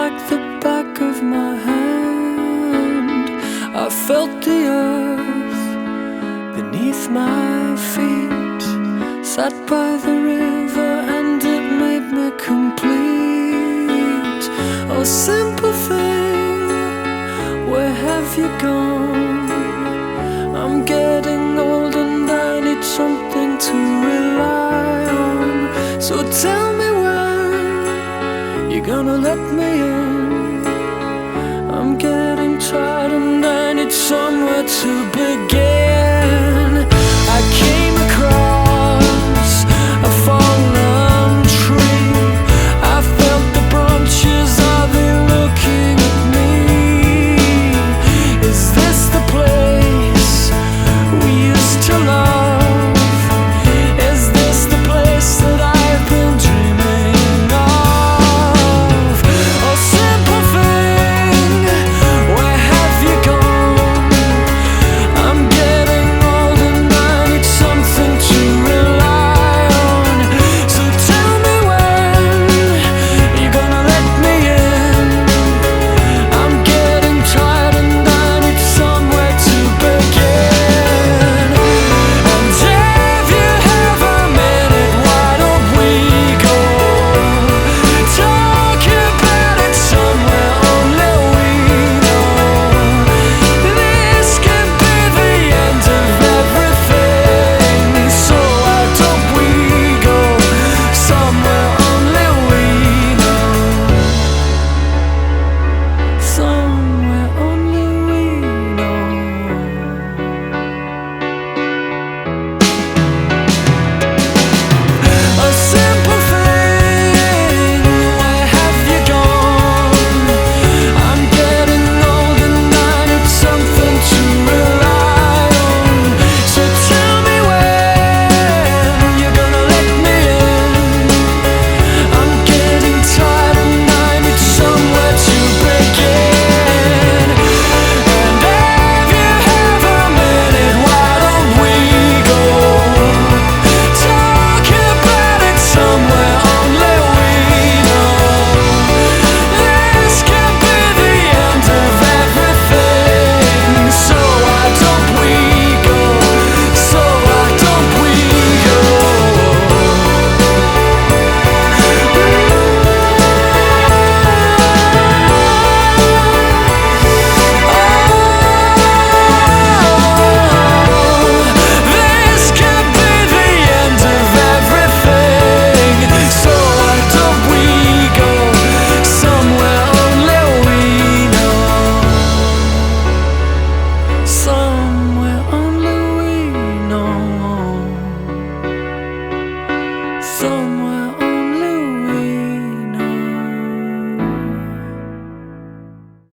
like the back of my hand. I felt the earth beneath my feet, sat by the river and it made me complete. Oh, simple thing, where have you gone? I'm getting old and I need something to rely on. So tell me when you're gonna let me in. I'm getting tired and I need somewhere to begin.